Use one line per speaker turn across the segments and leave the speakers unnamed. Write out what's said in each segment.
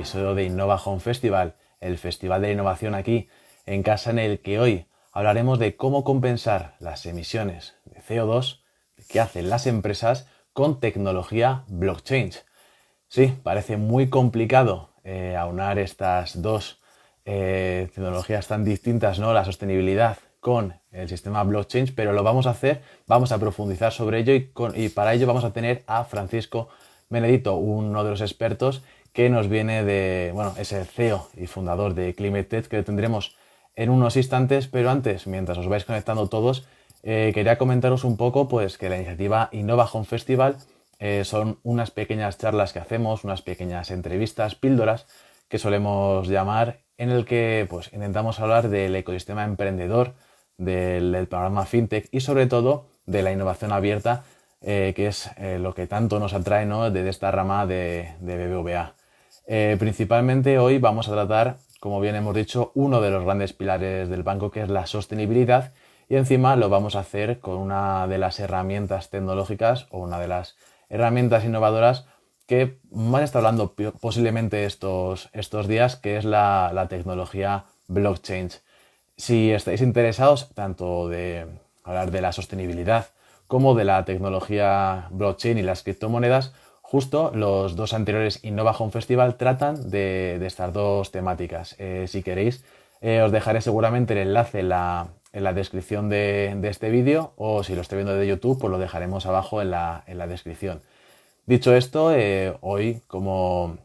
episodio de Innova Home Festival, el festival de innovación aquí en casa, en el que hoy hablaremos de cómo compensar las emisiones de CO2 que hacen las empresas con tecnología blockchain. Sí, parece muy complicado aunar estas dos tecnologías tan distintas, ¿no? La sostenibilidad con el sistema blockchain, pero lo vamos a hacer, vamos a profundizar sobre ello y para ello vamos a tener a Francisco Benedito, uno de los expertos que nos viene de, bueno, es el CEO y fundador de ClimateTech, que lo tendremos en unos instantes, pero antes, mientras os vais conectando todos, quería comentaros un poco pues que la iniciativa Innova Home Festival son unas pequeñas charlas que hacemos, unas pequeñas entrevistas, píldoras, que solemos llamar, en el que pues intentamos hablar del ecosistema emprendedor, del programa FinTech y sobre todo de la innovación abierta, que es lo que tanto nos atrae, ¿no? De esta rama de BBVA. Principalmente hoy vamos a tratar, como bien hemos dicho, uno de los grandes pilares del banco, que es la sostenibilidad, y encima lo vamos a hacer con una de las herramientas tecnológicas o una de las herramientas innovadoras que más está hablando posiblemente estos días, que es la tecnología blockchain. Si estáis interesados tanto de hablar de la sostenibilidad como de la tecnología blockchain y las criptomonedas, justo los dos anteriores Innova Home Festival tratan de estas dos temáticas. Si queréis, os dejaré seguramente el enlace en la descripción de este vídeo, o si lo estáis viendo de YouTube, pues lo dejaremos abajo en la descripción. Dicho esto, hoy, como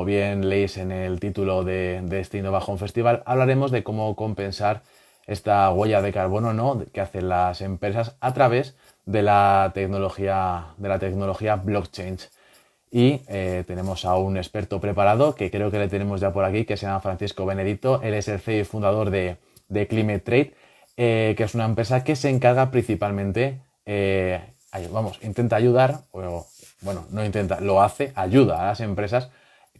bien leéis en el título de este Innova Home Festival, hablaremos de cómo compensar esta huella de carbono, ¿no? Que hacen las empresas a través de la tecnología blockchain. Y tenemos a un experto preparado, que creo que le tenemos ya por aquí, que se llama Francisco Benedito. Él es el CEO y fundador de Climate Trade, que es una empresa que se encarga principalmente, intenta ayudar, o bueno, no intenta, lo hace, ayuda a las empresas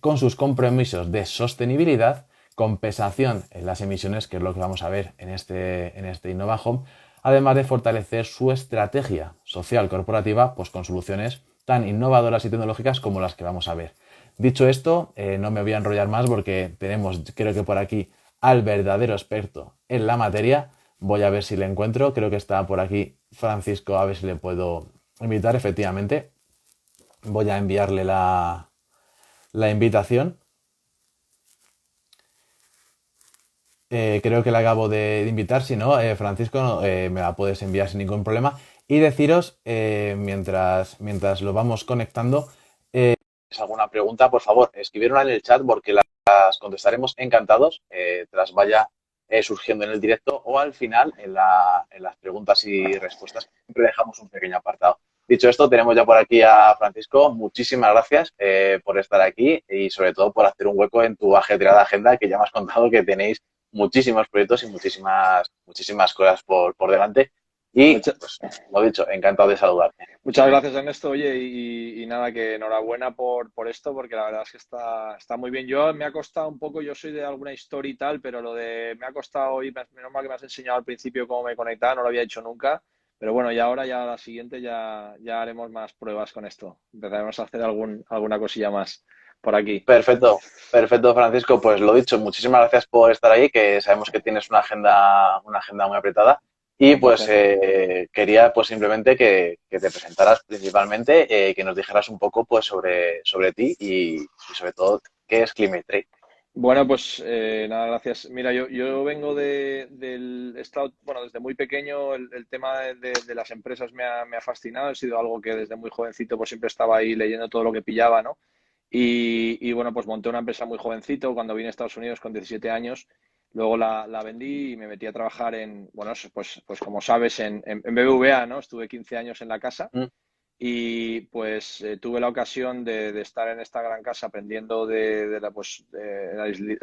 con sus compromisos de sostenibilidad, compensación en las emisiones, que es lo que vamos a ver en este Innova Home, además de fortalecer su estrategia social corporativa, pues con soluciones tan innovadoras y tecnológicas como las que vamos a ver. Dicho esto, no me voy a enrollar más porque tenemos, creo que por aquí, al verdadero experto en la materia. Voy a ver si le encuentro, creo que está por aquí Francisco, a ver si le puedo invitar. Efectivamente, voy a enviarle la invitación. Creo que la acabo de invitar. Si no, Francisco, me la puedes enviar sin ningún problema. Y deciros, mientras lo vamos conectando, si alguna pregunta, por favor, escribirla en el chat porque las contestaremos encantados, tras vaya surgiendo en el directo, o al final en las preguntas y respuestas. Siempre dejamos un pequeño apartado. Dicho esto, tenemos ya por aquí a Francisco. Muchísimas gracias por estar aquí y sobre todo por hacer un hueco en tu ajetreada agenda, que ya me has contado que tenéis muchísimos proyectos y muchísimas cosas por delante. Y,
Mucha-
pues, lo dicho, encantado de saludarte.
Muchas gracias, Ernesto. Oye, y nada, que enhorabuena por esto, porque la verdad es que está muy bien. Yo me ha costado un poco, yo soy de alguna historia y tal, pero me ha costado hoy, menos mal que me has enseñado al principio cómo me conectaba, no lo había hecho nunca. Pero bueno, ya ahora, ya la siguiente, ya haremos más pruebas con esto. Empezaremos a hacer alguna cosilla más por aquí.
Perfecto, Francisco. Pues lo dicho, muchísimas gracias por estar ahí, que sabemos que tienes una agenda muy apretada. Y
Un
pues
placer.
quería pues simplemente que te presentaras principalmente, que nos dijeras un poco pues sobre ti y sobre todo qué es Climate Trade.
Bueno, pues nada, gracias. Mira, yo vengo del he estado, bueno, desde muy pequeño el tema de las empresas me ha fascinado. Ha sido algo que desde muy jovencito pues siempre estaba ahí leyendo todo lo que pillaba, ¿no? Y bueno, pues monté una empresa muy jovencito cuando vine a Estados Unidos con 17 años. Luego la vendí y me metí a trabajar bueno, pues como sabes, en BBVA, ¿no? Estuve 15 años en la casa
Mm.
y pues tuve la ocasión de estar en esta gran casa aprendiendo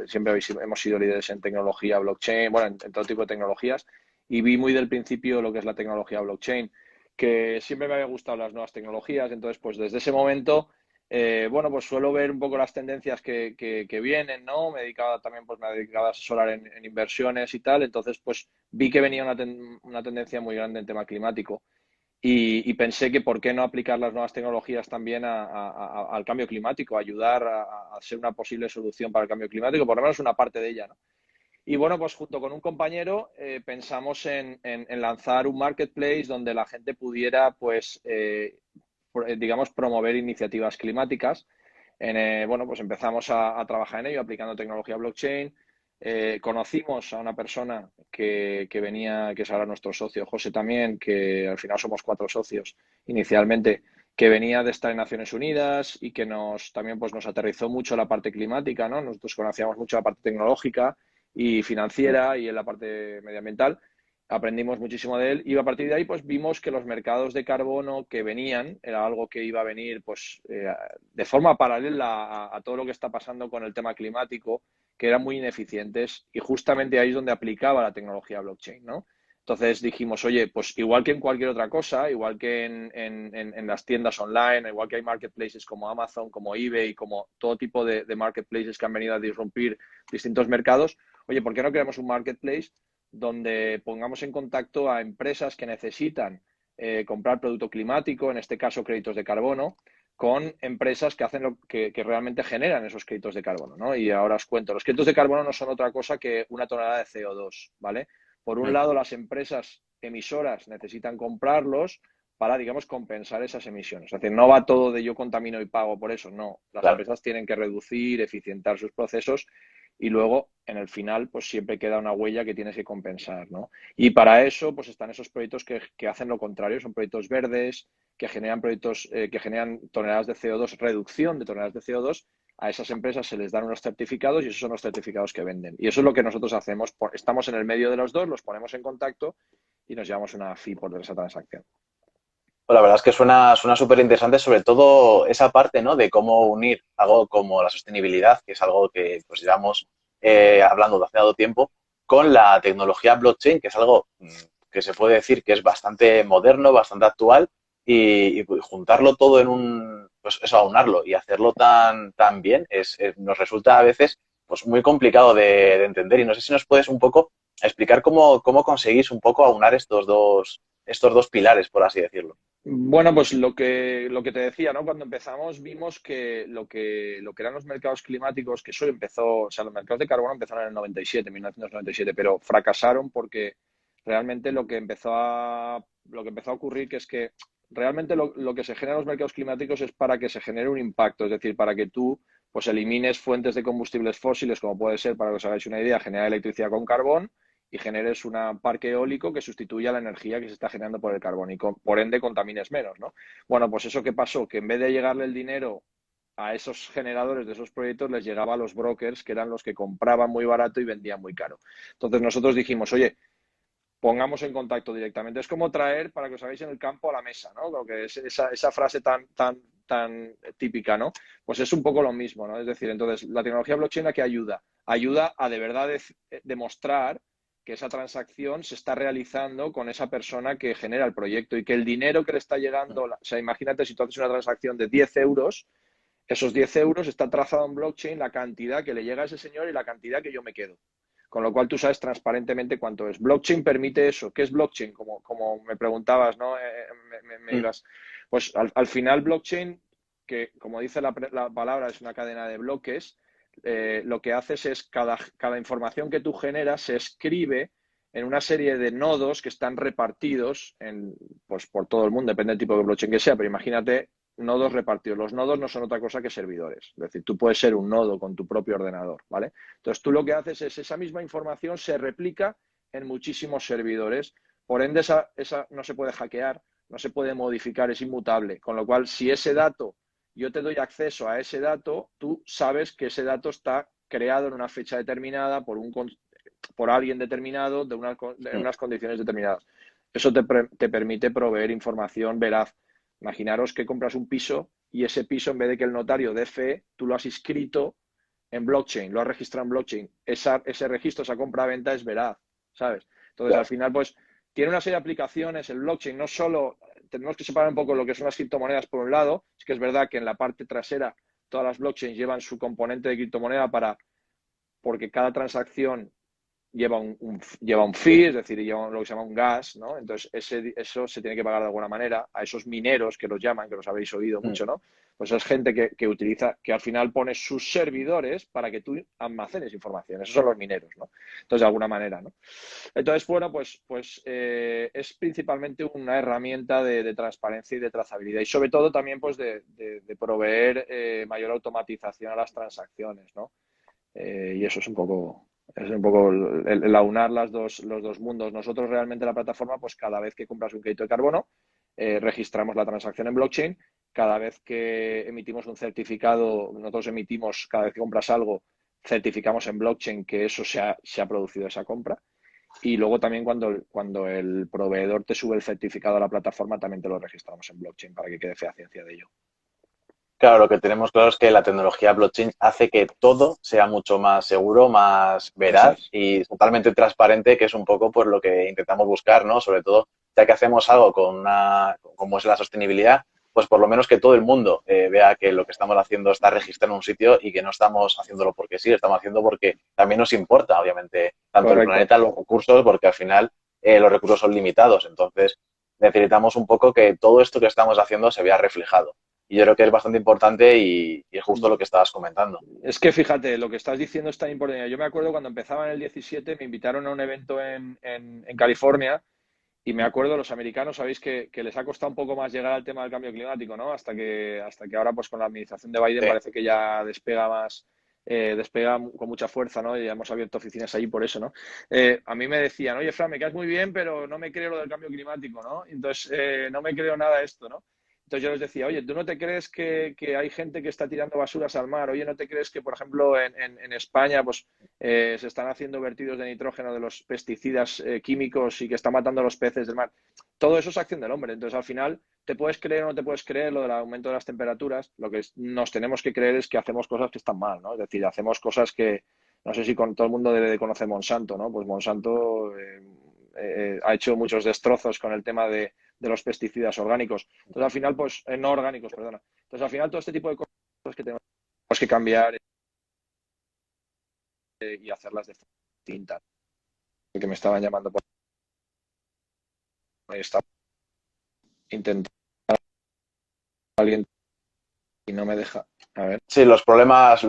siempre hemos sido líderes en tecnología blockchain, bueno, en todo tipo de tecnologías, y vi muy del principio lo que es la tecnología blockchain, que siempre me había gustado las nuevas tecnologías. Entonces pues desde ese momento, bueno, pues suelo ver un poco las tendencias que vienen, ¿no? Me he dedicado a asesorar en inversiones y tal. Entonces pues vi que venía una tendencia muy grande en tema climático. y pensé que por qué no aplicar las nuevas tecnologías también al cambio climático, ayudar a ser una posible solución para el cambio climático, por lo menos una parte de ella, ¿no? Y bueno, pues junto con un compañero pensamos en lanzar un marketplace donde la gente pudiera, pues, digamos, promover iniciativas climáticas. Bueno, pues empezamos a trabajar en ello aplicando tecnología blockchain. Conocimos a una persona que venía, que es ahora nuestro socio, José también, que al final somos 4 socios inicialmente, que venía de estar en Naciones Unidas y que también pues, nos aterrizó mucho la parte climática, ¿no? Nosotros conocíamos mucho la parte tecnológica y financiera y en la parte medioambiental. Aprendimos muchísimo de él y a partir de ahí pues vimos que los mercados de carbono que venían era algo que iba a venir pues de forma paralela a todo lo que está pasando con el tema climático, que eran muy ineficientes y justamente ahí es donde aplicaba la tecnología blockchain, ¿no? Entonces dijimos, oye, pues igual que en cualquier otra cosa, igual que en las tiendas online, igual que hay marketplaces como Amazon, como eBay, como todo tipo de marketplaces que han venido a disrumpir distintos mercados, oye, ¿por qué no creamos un marketplace donde pongamos en contacto a empresas que necesitan comprar producto climático, en este caso créditos de carbono, con empresas que hacen que realmente generan esos créditos de carbono, ¿no? Y ahora os cuento, los créditos de carbono no son otra cosa que una tonelada de CO2, ¿vale? Por un lado, las empresas emisoras necesitan comprarlos para, digamos, compensar esas emisiones. Es decir, no va todo de yo contamino y pago por eso, no. Las
Claro.
empresas tienen que reducir, eficientar sus procesos y luego, en el final, pues siempre queda una huella que tienes que compensar, ¿no? Y para eso, pues están esos proyectos que hacen lo contrario, son proyectos verdes, que generan proyectos que generan toneladas de CO2, reducción de toneladas de CO2, a esas empresas se les dan unos certificados y esos son los certificados que venden. Y eso es lo que nosotros hacemos. Estamos en el medio de los dos, los ponemos en contacto y nos llevamos una fee por esa transacción.
Pues la verdad es que suena súper interesante, sobre todo esa parte, ¿no? De cómo unir algo como la sostenibilidad, que es algo que pues llevamos hablando de hace dado tiempo, con la tecnología blockchain, que es algo que se puede decir que es bastante moderno, bastante actual, y juntarlo todo en pues eso, aunarlo y hacerlo tan bien, nos resulta a veces pues muy complicado de entender. Y no sé si nos puedes un poco explicar cómo conseguís un poco aunar estos dos pilares, por así decirlo.
Bueno, pues lo que te decía, ¿no? Cuando empezamos vimos que lo que eran los mercados climáticos, que eso empezó, o sea, los mercados de carbono empezaron en el 97, 1997, pero fracasaron porque realmente lo que empezó a ocurrir que es que realmente lo que se genera en los mercados climáticos es para que se genere un impacto, es decir, para que tú pues elimines fuentes de combustibles fósiles, como puede ser, para que os hagáis una idea, generar electricidad con carbón y generes un parque eólico que sustituya la energía que se está generando por el carbón y por ende contamines menos, ¿no? Bueno, pues eso qué pasó, que en vez de llegarle el dinero a esos generadores de esos proyectos, les llegaba a los brokers, que eran los que compraban muy barato y vendían muy caro. Entonces nosotros dijimos, oye, pongamos en contacto directamente. Es como traer, para que os hagáis en el campo, a la mesa, ¿no? Lo que es esa frase tan típica, ¿no? Pues es un poco lo mismo, ¿no? Es decir, entonces, la tecnología blockchain ¿a qué ayuda? Ayuda a de verdad demostrar que esa transacción se está realizando con esa persona que genera el proyecto y que el dinero que le está llegando, o sea, imagínate si tú haces una transacción de 10 euros, esos 10 euros está trazado en blockchain la cantidad que le llega a ese señor y la cantidad que yo me quedo. Con lo cual tú sabes transparentemente cuánto es. Blockchain permite eso. ¿Qué es blockchain? Como me preguntabas, ¿no? Me
Mm.
ibas. Pues al final blockchain, que como dice la palabra, es una cadena de bloques, lo que haces es cada información que tú generas se escribe en una serie de nodos que están repartidos pues, por todo el mundo, depende del tipo de blockchain que sea, pero imagínate nodos repartidos. Los nodos no son otra cosa que servidores. Es decir, tú puedes ser un nodo con tu propio ordenador, ¿vale? Entonces tú lo que haces es esa misma información se replica en muchísimos servidores. Por ende, esa no se puede hackear, no se puede modificar, es inmutable. Con lo cual, si ese dato, yo te doy acceso a ese dato, tú sabes que ese dato está creado en una fecha determinada por alguien determinado en
Mm.
unas condiciones determinadas. Eso te permite proveer información veraz. Imaginaros que compras un piso y ese piso, en vez de que el notario dé fe, tú lo has inscrito en blockchain, lo has registrado en blockchain. Ese registro, esa compra-venta es veraz, ¿sabes? Entonces, al
Ya.
final, pues, tiene una serie de aplicaciones. El blockchain no solo, tenemos que separar un poco lo que son las criptomonedas por un lado, es que es verdad que en la parte trasera todas las blockchains llevan su componente de criptomoneda porque cada transacción lleva un fee, es decir, lleva lo que se llama un gas, ¿no? Entonces, eso se tiene que pagar de alguna manera a esos mineros que los llaman, que los habéis oído mucho, ¿no? Pues es gente que utiliza, que al final pone sus servidores para que tú almacenes información. Esos son los mineros, ¿no? Entonces, de alguna manera, ¿no? Entonces, bueno, pues es principalmente una herramienta de transparencia y de trazabilidad y sobre todo también pues de proveer mayor automatización a las transacciones, ¿no? Y eso es un poco el aunar los dos mundos. Nosotros realmente la plataforma, pues cada vez que compras un crédito de carbono, registramos la transacción en blockchain. Cada vez que emitimos un certificado, nosotros emitimos, cada vez que compras algo, certificamos en blockchain que eso se ha producido esa compra. Y luego también cuando el proveedor te sube el certificado a la plataforma, también te lo registramos en blockchain para que quede fehaciencia de ello.
Claro, lo que tenemos claro es que la tecnología blockchain hace que todo sea mucho más seguro, más
Eso
veraz
es.
y totalmente transparente, que es un poco pues lo que intentamos buscar, ¿no? Sobre todo, ya que hacemos algo como es la sostenibilidad, pues por lo menos que todo el mundo vea que lo que estamos haciendo está registrado en un sitio y que no estamos haciéndolo porque sí, lo estamos haciendo porque también nos importa, obviamente, tanto el
Correcto.
planeta, los recursos, porque al final los recursos son limitados. Entonces, necesitamos un poco que todo esto que estamos haciendo se vea reflejado. Y yo creo que es bastante importante y justo lo que estabas comentando.
Es que fíjate, lo que estás diciendo es tan importante. Yo me acuerdo cuando empezaba en el 17, me invitaron a un evento en California y me acuerdo, los americanos, sabéis que les ha costado un poco más llegar al tema del cambio climático, ¿no? Hasta que ahora, pues con la administración de Biden
Sí.
parece que ya despega más, despega con mucha fuerza, ¿no? Y ya hemos abierto oficinas ahí por eso, ¿no? A mí me decían, oye, Fran, me quedas muy bien, pero no me creo lo del cambio climático, ¿no? Entonces, no me creo nada de esto, ¿no? Entonces yo les decía, oye, ¿tú no te crees que hay gente que está tirando basuras al mar? Oye, ¿no te crees que, por ejemplo, en España, pues se están haciendo vertidos de nitrógeno de los pesticidas químicos y que están matando a los peces del mar? Todo eso es acción del hombre. Entonces, al final, te puedes creer o no te puedes creer lo del aumento de las temperaturas. Lo que nos tenemos que creer es que hacemos cosas que están mal, ¿no? Es decir, hacemos cosas que, no sé si con todo el mundo debe de conocer Monsanto, ¿no? Pues Monsanto ha hecho muchos destrozos con el tema de los pesticidas orgánicos. Entonces, al final, pues, no orgánicos, perdona. Entonces, al final, todo este tipo de cosas que tenemos que cambiar y hacerlas de forma distinta. Que me estaban llamando por ahí, está intentando alguien y no me deja. A ver.
Sí, los problemas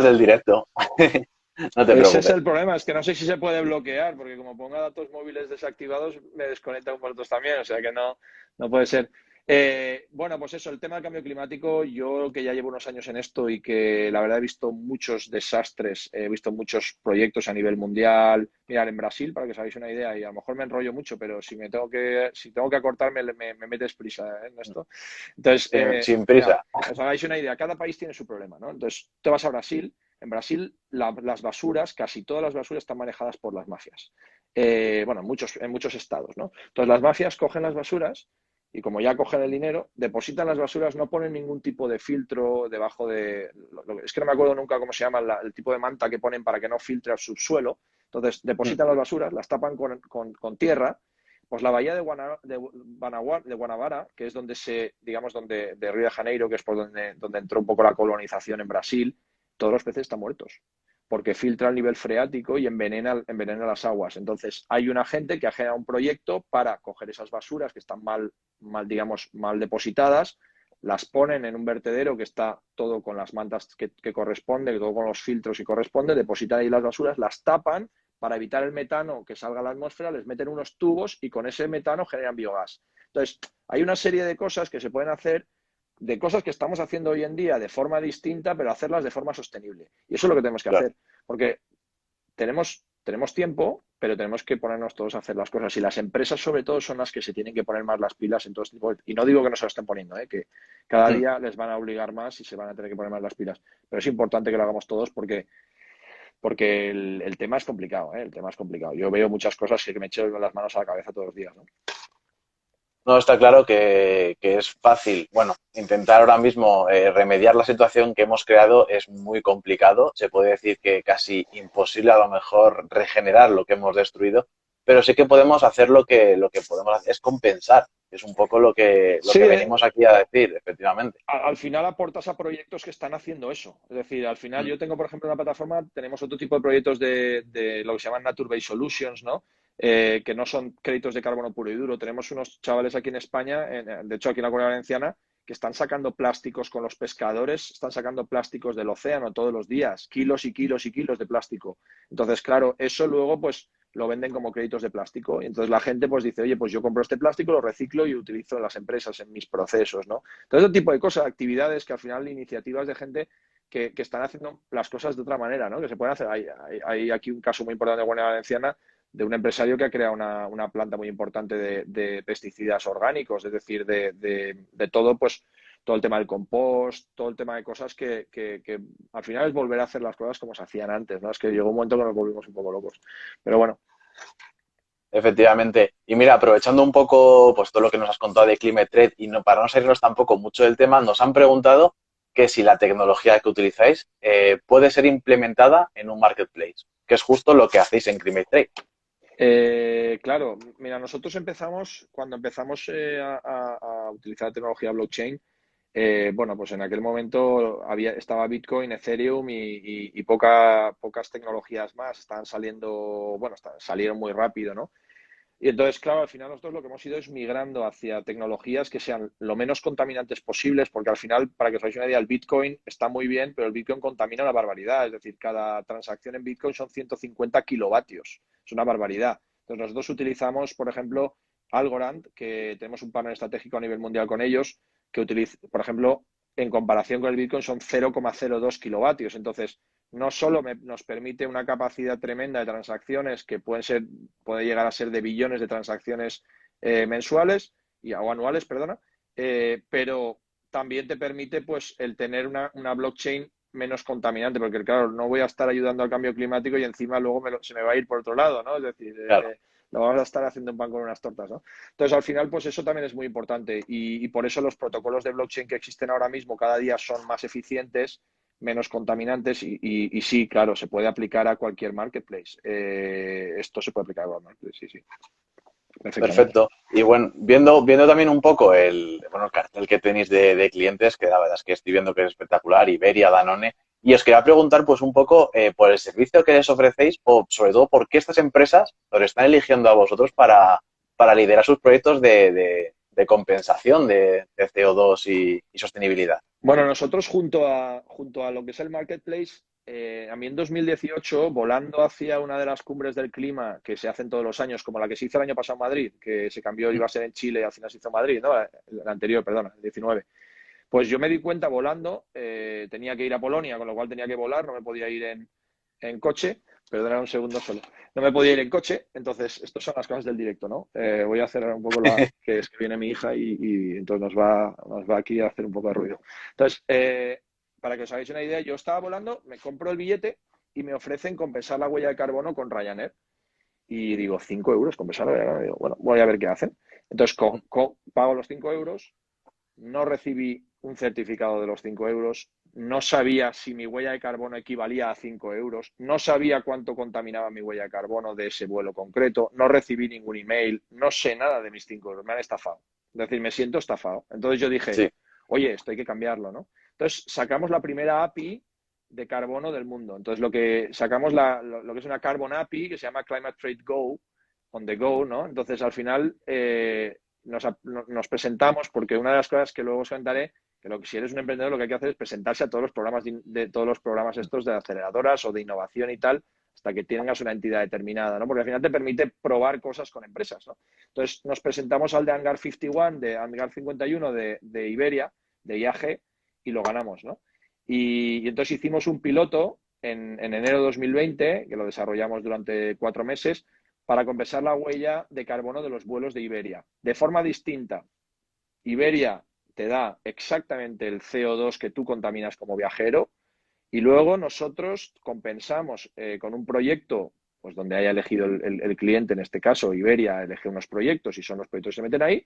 del directo. No te
Ese es
preocupes.
el problema, es que no sé si se puede bloquear, porque como ponga datos móviles desactivados, me desconecta con vosotros también, o sea que no puede ser. Bueno, pues eso, el tema del cambio climático, yo que ya llevo unos años en esto y que la verdad he visto muchos desastres, he visto muchos proyectos a nivel mundial. Mirad, en Brasil, para que os hagáis una idea, y a lo mejor me enrollo mucho, pero si tengo que acortarme, me metes prisa en esto. Entonces,
Sin
mira,
prisa.
os hagáis una idea, cada país tiene su problema, ¿no? Entonces, te vas a Brasil. En Brasil, las basuras, casi todas las basuras están manejadas por las mafias. Bueno, en muchos estados, ¿no? Entonces, las mafias cogen las basuras y como ya cogen el dinero, depositan las basuras, no ponen ningún tipo de filtro debajo de... Es que no me acuerdo nunca cómo se llama el tipo de manta que ponen para que no filtre al subsuelo. Entonces, depositan las basuras, las tapan con tierra. Pues la bahía de Guanabara, que es donde de Río de Janeiro, que es por donde entró un poco la colonización en Brasil, todos los peces están muertos, porque filtra el nivel freático y envenena las aguas. Entonces, hay una gente que ha generado un proyecto para coger esas basuras que están digamos, mal depositadas, las ponen en un vertedero que está todo con las mantas que corresponde, todo con los filtros que corresponde, depositan ahí las basuras, las tapan para evitar el metano que salga a la atmósfera, les meten unos tubos y con ese metano generan biogás. Entonces, hay una serie de cosas que se pueden hacer, de cosas que estamos haciendo hoy en día de forma distinta, pero hacerlas de forma sostenible. Y eso es lo que tenemos que
Claro.
hacer, porque tenemos tiempo, pero tenemos que ponernos todos a hacer las cosas. Y las empresas, sobre todo, son las que se tienen que poner más las pilas en todo este tipo. Y no digo que no se lo estén poniendo, que cada día les van a obligar más y se van a tener que poner más las pilas. Pero es importante que lo hagamos todos porque el tema es complicado, el tema es complicado. Yo veo muchas cosas que me echo las manos a la cabeza todos los días, ¿no?
No, está claro que es fácil. Bueno, intentar ahora mismo remediar la situación que hemos creado es muy complicado. Se puede decir que casi imposible a lo mejor regenerar lo que hemos destruido, pero sí que podemos hacer lo que podemos hacer es compensar, que es un poco lo
Sí,
que venimos aquí a decir, efectivamente.
al final aportas a proyectos que están haciendo eso. Es decir, al final
Mm.
yo tengo, por ejemplo, en una plataforma, tenemos otro tipo de proyectos de lo que se llaman Nature-Based Solutions, ¿no? Que no son créditos de carbono puro y duro. Tenemos unos chavales aquí en España, de hecho aquí en la Comunidad Valenciana, que están sacando plásticos con los pescadores, están sacando plásticos del océano todos los días, kilos y kilos y kilos de plástico. Entonces, claro, eso luego pues lo venden como créditos de plástico. Y entonces la gente pues dice, oye, pues yo compro este plástico, lo reciclo y utilizo en las empresas, en mis procesos, ¿no? Todo ese tipo de cosas, actividades que al final, iniciativas de gente que están haciendo las cosas de otra manera, ¿no? Que se pueden hacer. Hay aquí un caso muy importante de Comunidad Valenciana de un empresario que ha creado una planta muy importante de pesticidas orgánicos, es decir, de todo, pues todo el tema del compost, todo el tema de cosas que al final es volver a hacer las cosas como se hacían antes, ¿no? Es que llegó un momento que nos volvimos un poco locos. Pero bueno.
Efectivamente. Y mira, aprovechando un poco pues todo lo que nos has contado de Climate Trade y no, para no salirnos tampoco mucho del tema, nos han preguntado que si la tecnología que utilizáis puede ser implementada en un marketplace, que es justo lo que hacéis en Climate Trade.
Claro, mira, nosotros cuando empezamos a utilizar la tecnología blockchain, bueno, pues en aquel momento estaba Bitcoin, Ethereum y pocas tecnologías más. Estaban saliendo, bueno, salieron muy rápido, ¿no? Y entonces, claro, al final nosotros lo que hemos ido es migrando hacia tecnologías que sean lo menos contaminantes posibles, porque al final, para que os hagáis una idea, el Bitcoin está muy bien, pero el Bitcoin contamina una barbaridad. Es decir, cada transacción en Bitcoin son 150 kilovatios. Es una barbaridad. Entonces, nosotros utilizamos, por ejemplo, Algorand, que tenemos un partner estratégico a nivel mundial con ellos, que utiliza, por ejemplo, en comparación con el Bitcoin son 0,02 kilovatios. Entonces, no solo nos permite una capacidad tremenda de transacciones que puede llegar a ser de billones de transacciones mensuales o anuales, perdona, pero también te permite pues el tener una blockchain menos contaminante, porque claro, no voy a estar ayudando al cambio climático y encima luego se me va a ir por otro lado, ¿no? Es decir,
Claro.
lo vamos a estar haciendo un pan con unas tortas, ¿no? Entonces, al final, pues eso también es muy importante y por eso los protocolos de blockchain que existen ahora mismo cada día son más eficientes, menos contaminantes y sí, claro, se puede aplicar a cualquier marketplace. Esto se puede aplicar a cualquier marketplace, sí, sí, perfectamente.
Perfecto. Y bueno, viendo también un poco el cartel que tenéis de clientes, que la verdad es que estoy viendo que es espectacular, Iberia, Danone, y os quería preguntar pues un poco por el servicio que les ofrecéis o sobre todo por qué estas empresas os están eligiendo a vosotros para liderar sus proyectos de compensación de CO2 y sostenibilidad.
Bueno, nosotros junto a lo que es el marketplace, a mí en 2018, volando hacia una de las cumbres del clima que se hacen todos los años, como la que se hizo el año pasado en Madrid, que se cambió, iba a ser en Chile y al final se hizo en Madrid, ¿no? El anterior, perdona, el 19. Pues yo me di cuenta volando, tenía que ir a Polonia, con lo cual tenía que volar, no me podía ir en coche. Perdona un segundo solo. No me podía ir en coche, entonces, estas son las cosas del directo, ¿no? Voy a hacer un poco que es que viene mi hija y entonces nos va aquí a hacer un poco de ruido. Entonces, para que os hagáis una idea, yo estaba volando, me compro el billete y me ofrecen compensar la huella de carbono con Ryanair. Y digo, 5 euros, compensar la huella de carbono. Digo, bueno, voy a ver qué hacen. Entonces, pago los 5 euros, no recibí un certificado de los 5 euros, no sabía si mi huella de carbono equivalía a 5 euros, no sabía cuánto contaminaba mi huella de carbono de ese vuelo concreto, no recibí ningún email, no sé nada de mis 5 euros, me han estafado. Es decir, me siento estafado. Entonces yo dije,
Sí.
oye, esto hay que cambiarlo, ¿no? Entonces sacamos la primera API de carbono del mundo. Entonces lo que sacamos lo que es una Carbon API que se llama Climate Trade Go, on the go, ¿no? Entonces al final nos presentamos porque una de las cosas que luego os contaré, que si eres un emprendedor lo que hay que hacer es presentarse a todos los programas de todos los programas estos de aceleradoras o de innovación y tal, hasta que tengas una entidad determinada, ¿no? Porque al final te permite probar cosas con empresas, ¿no? Entonces nos presentamos al de Hangar 51, de Hangar 51 de Iberia, de IAG, y lo ganamos, ¿no? Y entonces hicimos un piloto en enero de 2020, que lo desarrollamos durante 4 meses, para compensar la huella de carbono de los vuelos de Iberia. De forma distinta, Iberia te da exactamente el CO2 que tú contaminas como viajero y luego nosotros compensamos con un proyecto pues donde haya elegido el cliente, en este caso Iberia, elige unos proyectos y son los proyectos que se meten ahí,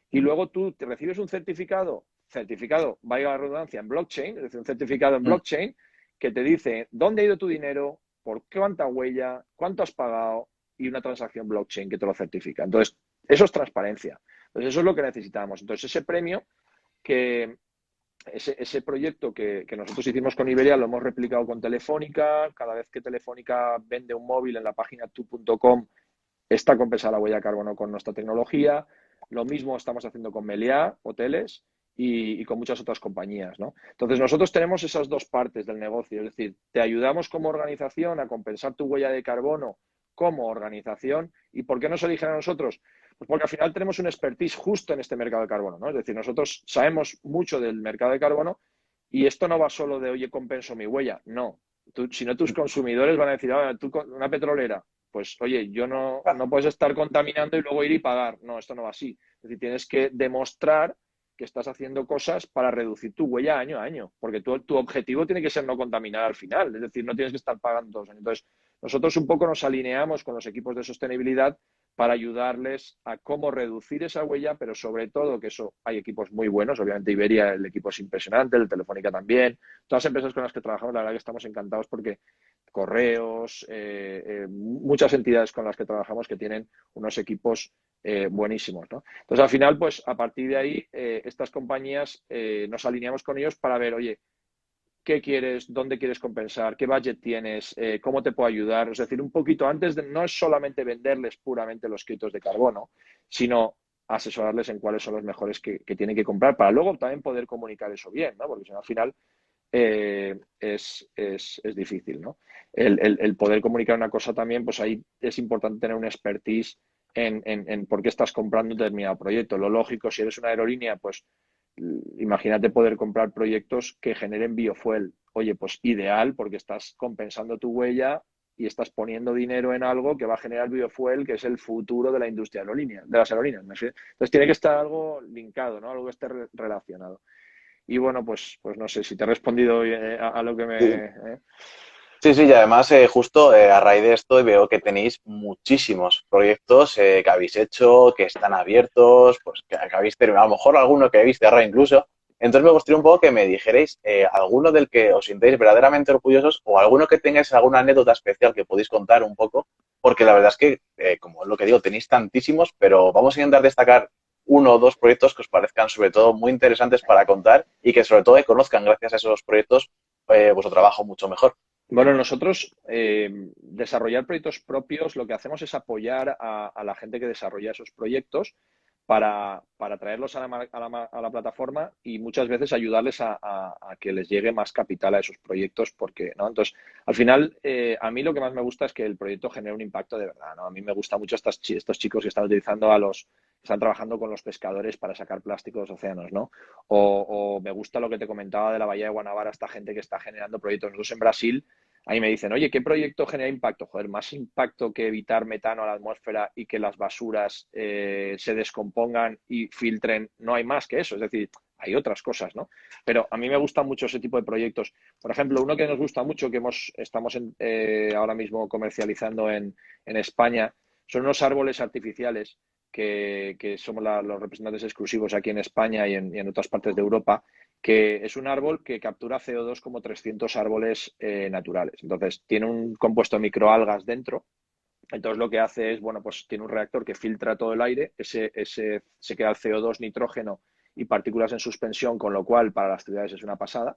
y luego tú te recibes un certificado, vaya la redundancia, en blockchain, es decir, un certificado en
Mm.
blockchain que te dice dónde ha ido tu dinero, por cuánta huella, cuánto has pagado y una transacción blockchain que te lo certifica. Entonces, eso es transparencia. Entonces, eso es lo que necesitamos. Entonces, ese premio que... Ese proyecto que nosotros hicimos con Iberia lo hemos replicado con Telefónica. Cada vez que Telefónica vende un móvil en la página tu.com está compensada la huella de carbono con nuestra tecnología. Lo mismo estamos haciendo con Meliá, hoteles y con muchas otras compañías, ¿no? Entonces, nosotros tenemos esas dos partes del negocio. Es decir, te ayudamos como organización a compensar tu huella de carbono como organización. ¿Y por qué nos eligen a nosotros? Pues porque al final tenemos un expertise justo en este mercado de carbono, ¿no? Es decir, nosotros sabemos mucho del mercado de carbono y esto no va solo de, oye, compenso mi huella. No. Sino tus consumidores van a decir, tú una petrolera, pues, oye, yo no puedes estar contaminando y luego ir y pagar. No, esto no va así. Es decir, tienes que demostrar que estás haciendo cosas para reducir tu huella año a año, porque tu objetivo tiene que ser no contaminar al final. Es decir, no tienes que estar pagando todos los años. Entonces, nosotros un poco nos alineamos con los equipos de sostenibilidad para ayudarles a cómo reducir esa huella, pero sobre todo que eso hay equipos muy buenos. Obviamente Iberia, el equipo es impresionante, el Telefónica también. Todas las empresas con las que trabajamos, la verdad que estamos encantados porque Correos, muchas entidades con las que trabajamos que tienen unos equipos buenísimos, ¿no? Entonces, al final, pues a partir de ahí, estas compañías nos alineamos con ellos para ver, oye, ¿qué quieres? ¿Dónde quieres compensar? ¿Qué budget tienes? ¿Cómo te puedo ayudar? Es decir, un poquito antes de no es solamente venderles puramente los créditos de carbono, sino asesorarles en cuáles son los mejores que tienen que comprar para luego también poder comunicar eso bien, ¿no? Porque si no, al final es difícil, ¿no? El poder comunicar una cosa también, pues ahí es importante tener un expertise en por qué estás comprando un determinado proyecto. Lo lógico, si eres una aerolínea, pues imagínate poder comprar proyectos que generen biofuel. Oye, pues ideal porque estás compensando tu huella y estás poniendo dinero en algo que va a generar biofuel, que es el futuro de la industria aerolínea, de las aerolíneas. Entonces tiene que estar algo linkado, ¿no? Algo que esté relacionado. Y bueno, pues no sé si te he respondido a lo que me...
Sí, sí, y además justo a raíz de esto veo que tenéis muchísimos proyectos que habéis hecho, que están abiertos, pues que habéis terminado, a lo mejor alguno que habéis cerrado incluso. Entonces me gustaría un poco que me dijerais alguno del que os sintáis verdaderamente orgullosos o alguno que tengáis alguna anécdota especial que podéis contar un poco, porque la verdad es que, como es lo que digo, tenéis tantísimos, pero vamos a intentar destacar uno o dos proyectos que os parezcan sobre todo muy interesantes para contar y que sobre todo conozcan gracias a esos proyectos vuestro trabajo mucho mejor.
Bueno, nosotros desarrollar proyectos propios, lo que hacemos es apoyar a la gente que desarrolla esos proyectos para traerlos a la plataforma y muchas veces ayudarles a que les llegue más capital a esos proyectos, porque, ¿no? Entonces, al final, a mí lo que más me gusta es que el proyecto genere un impacto de verdad, ¿no? A mí me gusta mucho estos chicos que están utilizando están trabajando con los pescadores para sacar plástico de los océanos, ¿no? O me gusta lo que te comentaba de la Bahía de Guanabara, esta gente que está generando proyectos. Nosotros en Brasil, ahí me dicen, oye, ¿qué proyecto genera impacto? Joder, más impacto que evitar metano a la atmósfera y que las basuras se descompongan y filtren, no hay más que eso. Es decir, hay otras cosas, ¿no? Pero a mí me gusta mucho ese tipo de proyectos. Por ejemplo, uno que nos gusta mucho, que estamos ahora mismo comercializando en España, son unos árboles artificiales que somos los representantes exclusivos aquí en España y en otras partes de Europa, que es un árbol que captura CO2 como 300 árboles naturales. Entonces, tiene un compuesto de microalgas dentro. Entonces, lo que hace es, bueno, pues tiene un reactor que filtra todo el aire, se queda el CO2, nitrógeno y partículas en suspensión, con lo cual para las ciudades es una pasada.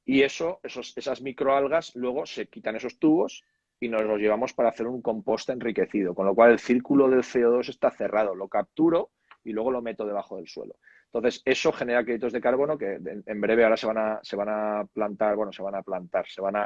Y esas microalgas luego se quitan esos tubos y nos los llevamos para hacer un compost enriquecido, con lo cual el círculo del CO2 está cerrado, lo capturo y luego lo meto debajo del suelo. Entonces, eso genera créditos de carbono que en breve ahora se van a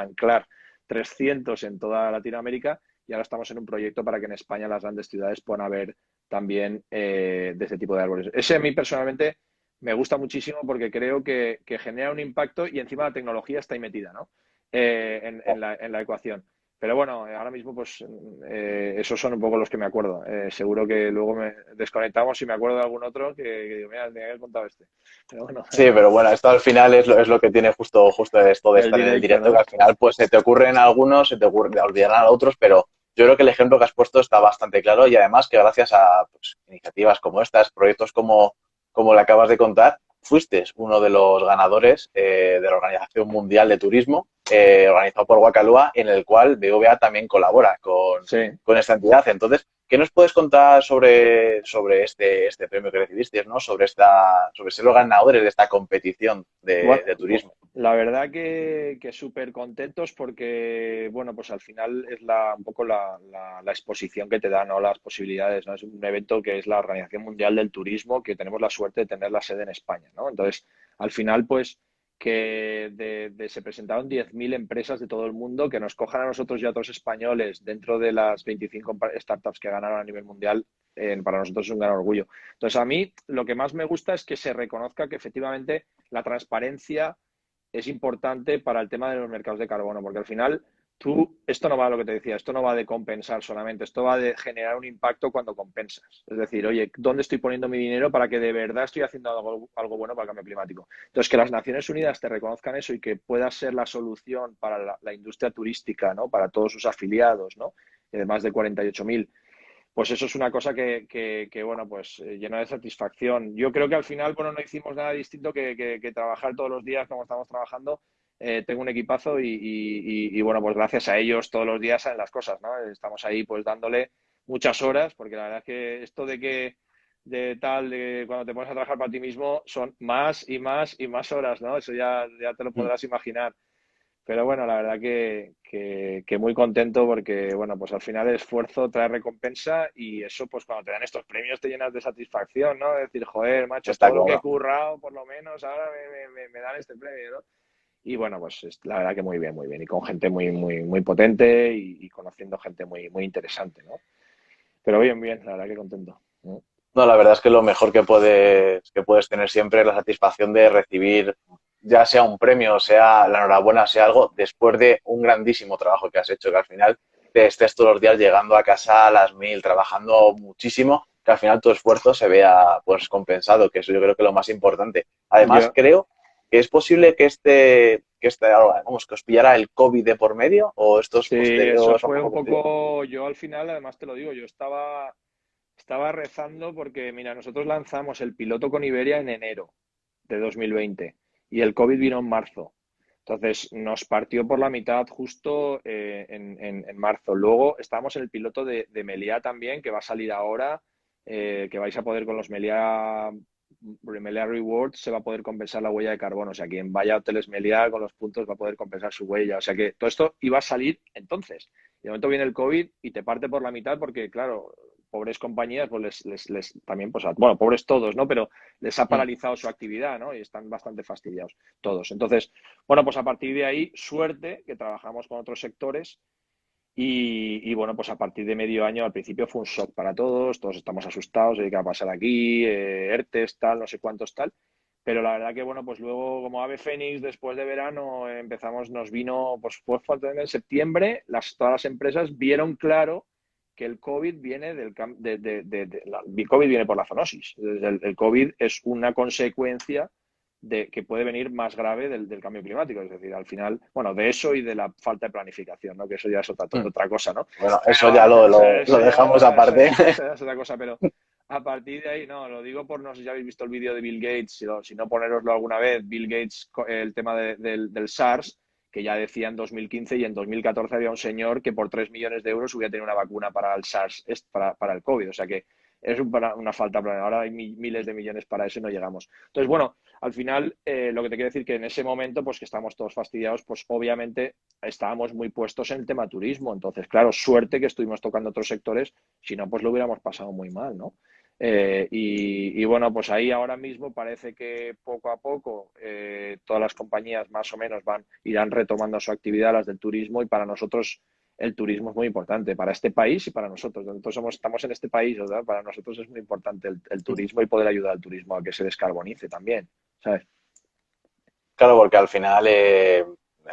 anclar 300 en toda Latinoamérica y ahora estamos en un proyecto para que en España las grandes ciudades puedan haber también de este tipo de árboles. Ese a mí personalmente me gusta muchísimo porque creo que genera un impacto y encima la tecnología está ahí metida, ¿no? En la ecuación. Pero bueno, ahora mismo pues esos son un poco los que me acuerdo. Seguro que luego me desconectamos y me acuerdo de algún otro que digo, mira, me había contado este. Pero bueno,
sí, pero bueno, esto al final es lo que tiene justo esto de estar en el directo, ¿no? Que al final pues se te ocurren algunos, se te olvidarán a otros, pero yo creo que el ejemplo que has puesto está bastante claro y además que gracias a pues, iniciativas como estas, proyectos como le acabas de contar, fuiste uno de los ganadores de la Organización Mundial de Turismo, organizado por Wakalua, en el cual BVA también colabora
Sí.
con esta entidad. Entonces, ¿qué nos puedes contar sobre este premio que recibiste, ¿no? Sobre ser los ganadores de esta competición de turismo?
La verdad que súper contentos porque, bueno, pues al final es un poco la exposición que te da, ¿no? Las posibilidades, ¿no? Es un evento que es la Organización Mundial del Turismo, que tenemos la suerte de tener la sede en España, ¿no? Entonces, al final, pues, que se presentaron 10.000 empresas de todo el mundo, que nos cojan a nosotros y a otros españoles dentro de las 25 startups que ganaron a nivel mundial, para nosotros es un gran orgullo. Entonces, a mí lo que más me gusta es que se reconozca que efectivamente la transparencia es importante para el tema de los mercados de carbono, porque al final esto no va a lo que te decía, esto no va de compensar solamente, esto va de generar un impacto cuando compensas. Es decir, oye, ¿dónde estoy poniendo mi dinero para que de verdad estoy haciendo algo bueno para el cambio climático? Entonces, que las Naciones Unidas te reconozcan eso y que pueda ser la solución para la industria turística, ¿no? Para todos sus afiliados, ¿no? De más de 48.000. Pues eso es una cosa que bueno, pues llena de satisfacción. Yo creo que al final, bueno, no hicimos nada distinto que trabajar todos los días como estamos trabajando. Tengo un equipazo y bueno, pues gracias a ellos todos los días salen las cosas, ¿no? Estamos ahí pues dándole muchas horas, porque la verdad es que esto de cuando te pones a trabajar para ti mismo son más y más y más horas, ¿no? Eso ya te lo podrás imaginar. Pero bueno, la verdad que muy contento porque, bueno, pues al final el esfuerzo trae recompensa y eso, pues cuando te dan estos premios te llenas de satisfacción, ¿no? De decir, joder, macho,
Está
todo lo que he
claro.
currado, por lo menos ahora me dan este premio, ¿no? Y bueno, pues la verdad que muy bien, muy bien. Y con gente muy, muy, muy potente y conociendo gente muy, muy interesante, ¿no? Pero bien, bien, la verdad que contento, ¿no?
No, la verdad es que lo mejor que puedes tener siempre es la satisfacción de recibir, ya sea un premio, sea la enhorabuena, sea algo, después de un grandísimo trabajo que has hecho, que al final te estés todos los días llegando a casa a las 1000, trabajando muchísimo, que al final tu esfuerzo se vea pues compensado, que eso yo creo que es lo más importante. Además,
Yo,
creo que es posible vamos, que os pillara el COVID de por medio, o esto es
sí, eso
posterior,
fue un poco, yo al final, además te lo digo, yo estaba rezando porque, mira, nosotros lanzamos el piloto con Iberia en enero de 2020 y el COVID vino en marzo. Entonces nos partió por la mitad justo en marzo. Luego estamos en el piloto de Meliá también, que va a salir ahora, que vais a poder con los Meliá Rewards, se va a poder compensar la huella de carbono. O sea, quien vaya a Hoteles Meliá con los puntos va a poder compensar su huella. O sea que todo esto iba a salir entonces. Y de momento viene el COVID y te parte por la mitad porque, claro, pobres compañías, pues también, pues, bueno, pobres todos, ¿no? Pero les ha paralizado su actividad, ¿no? Y están bastante fastidiados todos. Entonces, bueno, pues a partir de ahí, suerte que trabajamos con otros sectores bueno, pues a partir de medio año, al principio fue un shock para todos estamos asustados de qué va a pasar aquí, ERTES, tal, no sé cuántos, tal. Pero la verdad que, bueno, pues luego, como ave fénix, después de verano, nos vino, pues fue en septiembre, todas las empresas vieron claro que el COVID viene el COVID viene por la zoonosis. El COVID es una consecuencia que puede venir más grave del cambio climático. Es decir, al final, bueno, de eso y de la falta de planificación, ¿no? Que eso ya es otra cosa, ¿no?
Bueno, eso ya
Pero
lo dejamos aparte.
eso ya es otra cosa, pero a partir de ahí, no, lo digo por, no sé si habéis visto el vídeo de Bill Gates, si no poneroslo alguna vez, Bill Gates, el tema del SARS, que ya decía en 2015 y en 2014 había un señor que por 3 millones de euros hubiera tenido una vacuna para el SARS, para el COVID. O sea que es una falta. Ahora hay miles de millones para eso y no llegamos. Entonces, bueno, al final, lo que te quiero decir que en ese momento, pues que estamos todos fastidiados, pues obviamente estábamos muy puestos en el tema turismo. Entonces, claro, suerte que estuvimos tocando otros sectores, si no, pues lo hubiéramos pasado muy mal, ¿no? Bueno, pues ahí ahora mismo parece que poco a poco todas las compañías más o menos irán retomando su actividad, las del turismo, y para nosotros el turismo es muy importante, para este país y para nosotros. Nosotros estamos en este país, ¿verdad? Para nosotros es muy importante el turismo y poder ayudar al turismo a que se descarbonice también, ¿sabes?
Claro, porque al final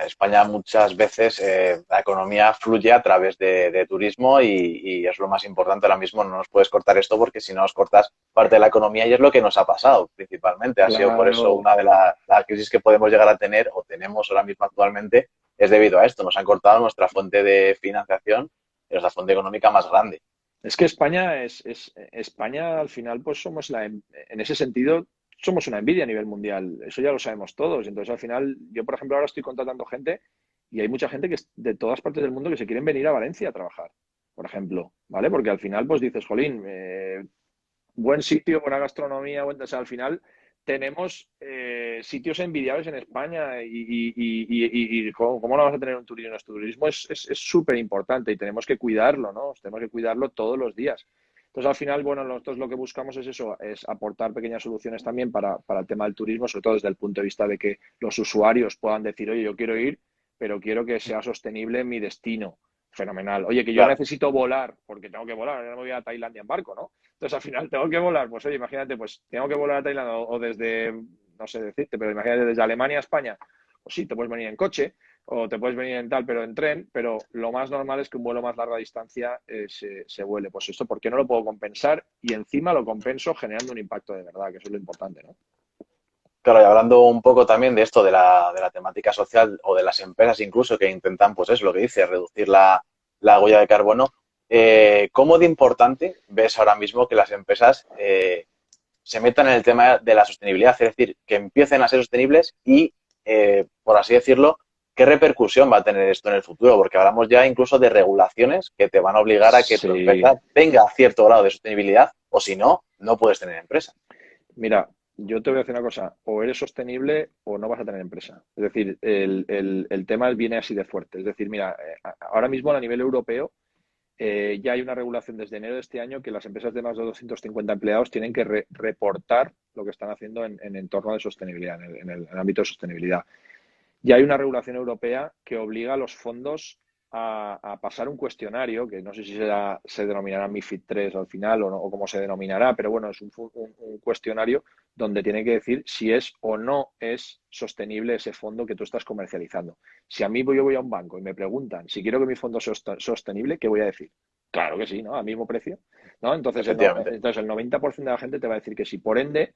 España muchas veces la economía fluye a través de turismo y es lo más importante ahora mismo. No nos puedes cortar esto porque si no nos cortas parte de la economía y es lo que nos ha pasado principalmente. Ha sido por eso
Claro.
una de las crisis que podemos llegar a tener o tenemos ahora mismo actualmente es debido a esto. Nos han cortado nuestra fuente de financiación y nuestra fuente económica más grande.
Es que España al final, pues somos en ese sentido, somos una envidia a nivel mundial, eso ya lo sabemos todos. Entonces, al final, yo, por ejemplo, ahora estoy contratando gente y hay mucha gente que es de todas partes del mundo que se quieren venir a Valencia a trabajar, por ejemplo, ¿vale? Porque al final, pues dices, jolín, buen sitio, buena gastronomía, o sea, al final tenemos sitios envidiables en España y ¿cómo no vas a tener un turismo? Nuestro turismo es súper importante y tenemos que cuidarlo, ¿no? Tenemos que cuidarlo todos los días. Entonces, al final, bueno, nosotros lo que buscamos es eso, es aportar pequeñas soluciones también para el tema del turismo, sobre todo desde el punto de vista de que los usuarios puedan decir, oye, yo quiero ir, pero quiero que sea sostenible mi destino. Fenomenal. Oye, que yo
Claro,
necesito volar, porque tengo que volar, no me voy a Tailandia en barco, ¿no? Entonces, al final, tengo que volar. Pues, oye, imagínate, pues tengo que volar a Tailandia o desde, no sé decirte, pero imagínate desde Alemania a España. Pues sí, te puedes venir en coche o te puedes venir en tal, pero en tren. Pero lo más normal es que un vuelo más larga distancia se vuele. Pues esto, ¿por qué no lo puedo compensar? Y encima lo compenso generando un impacto de verdad, que eso es lo importante, ¿no?
claro, y hablando un poco también de esto, de la temática social o de las empresas incluso que intentan, pues es lo que dice, reducir la huella de carbono, ¿cómo de importante ves ahora mismo que las empresas se metan en el tema de la sostenibilidad? Es decir, que empiecen a ser sostenibles y, por así decirlo, ¿qué repercusión va a tener esto en el futuro? Porque hablamos ya incluso de regulaciones que te van a obligar a que tu
Sí.
empresa tenga cierto grado de sostenibilidad o si no, no puedes tener empresa.
Mira, yo te voy a decir una cosa, o eres sostenible o no vas a tener empresa. Es decir, el tema viene así de fuerte. Es decir, mira, ahora mismo a nivel europeo ya hay una regulación desde enero de este año que las empresas de más de 250 empleados tienen que reportar lo que están haciendo en entorno de sostenibilidad, en el ámbito de sostenibilidad. Ya hay una regulación europea que obliga a los fondos a pasar un cuestionario, que no sé si se denominará MiFID III al final o, no, o cómo se denominará, pero bueno, es un cuestionario donde tiene que decir si es o no es sostenible ese fondo que tú estás comercializando. Si a mí yo voy a un banco y me preguntan si quiero que mi fondo sea sostenible, ¿qué voy a decir? Claro que sí, ¿no? Al mismo precio, ¿no? Entonces
Efectivamente.
entonces el 90% de la gente te va a decir que sí. Por ende,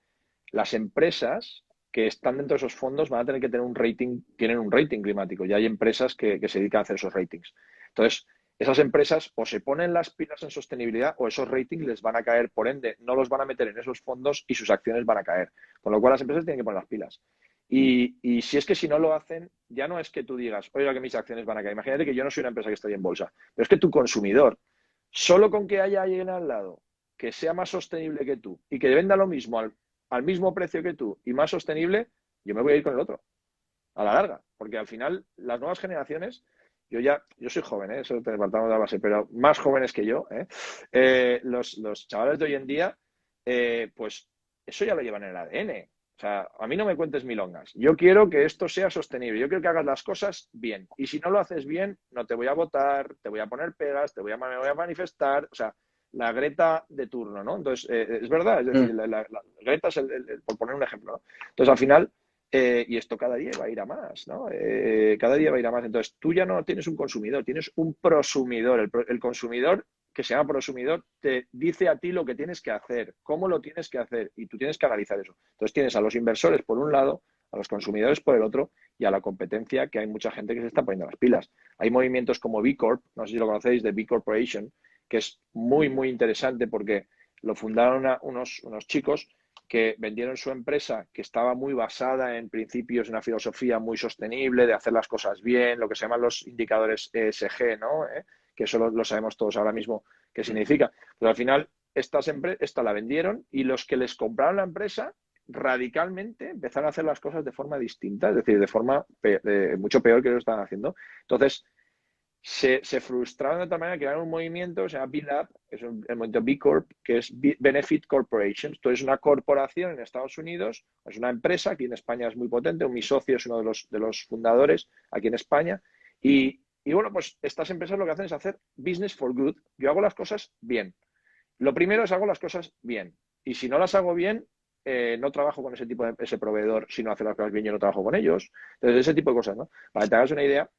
las empresas que están dentro de esos fondos van a tener que tener un rating, tienen un rating climático. Ya hay empresas que se dedican a hacer esos ratings. Entonces, esas empresas o se ponen las pilas en sostenibilidad o esos ratings les van a caer, por ende, no los van a meter en esos fondos y sus acciones van a caer. Con lo cual, las empresas tienen que poner las pilas. Y si es que si no lo hacen, ya no es que tú digas, oiga, que mis acciones van a caer. Imagínate que yo no soy una empresa que estoy en bolsa, pero es que tu consumidor, solo con que haya alguien al lado que sea más sostenible que tú y que venda lo mismo al mismo precio que tú y más sostenible, yo me voy a ir con el otro, a la larga. Porque al final, las nuevas generaciones, yo soy joven, eso te apartamos de la base, pero más jóvenes que yo, los chavales de hoy en día, pues eso ya lo llevan en el ADN. O sea, a mí no me cuentes milongas. Yo quiero que esto sea sostenible. Yo quiero que hagas las cosas bien. Y si no lo haces bien, no te voy a votar, te voy a poner pegas, me voy a manifestar. O sea, la Greta de turno, ¿no? Entonces, es verdad, es decir,
Mm.
la Greta es por poner un ejemplo, ¿no? Entonces, al final, y esto cada día va a ir a más, ¿no? Cada día va a ir a más. Entonces, tú ya no tienes un consumidor, tienes un prosumidor. El consumidor, que se llama prosumidor, te dice a ti lo que tienes que hacer, cómo lo tienes que hacer, y tú tienes que analizar eso. Entonces, tienes a los inversores por un lado, a los consumidores por el otro, y a la competencia, que hay mucha gente que se está poniendo las pilas. Hay movimientos como B Corp, no sé si lo conocéis, de B Corporation, que es muy, muy interesante porque lo fundaron unos chicos que vendieron su empresa, que estaba muy basada en principios, en una filosofía muy sostenible, de hacer las cosas bien, lo que se llaman los indicadores ESG, ¿no? Que eso lo sabemos todos ahora mismo qué significa. Pero al final, esta la vendieron y los que les compraron la empresa radicalmente empezaron a hacer las cosas de forma distinta, es decir, de forma mucho peor que lo estaban haciendo. Entonces, se frustraron de tal manera que crearon un movimiento que se llama B-Lab, que es el movimiento B Corp, que es Benefit Corporation. Esto es una corporación en Estados Unidos, es una empresa, aquí en España es muy potente, mi socio es uno de los fundadores aquí en España, y bueno, pues estas empresas lo que hacen es hacer business for good. Yo hago las cosas bien. Lo primero es hago las cosas bien. Y si no las hago bien, no trabajo con ese tipo de ese proveedor. Si no hace las cosas bien, yo no trabajo con ellos. Entonces, ese tipo de cosas, ¿no? Para que te hagas una idea,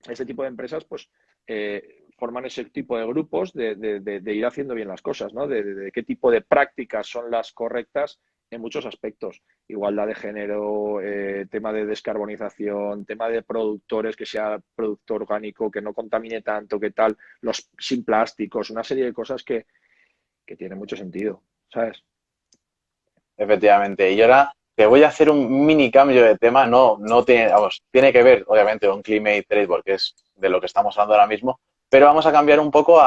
este tipo de empresas, pues, forman ese tipo de grupos de ir haciendo bien las cosas, ¿no? De qué tipo de prácticas son las correctas en muchos aspectos. Igualdad de género, tema de descarbonización, tema de productores, que sea producto orgánico, que no contamine tanto, que tal, los sin plásticos, una serie de cosas que tienen mucho sentido, ¿sabes?
efectivamente. Y ahora te voy a hacer un mini cambio de tema. No tiene, vamos, tiene que ver, obviamente, con Climate Trade, porque es de lo que estamos hablando ahora mismo, pero vamos a cambiar un poco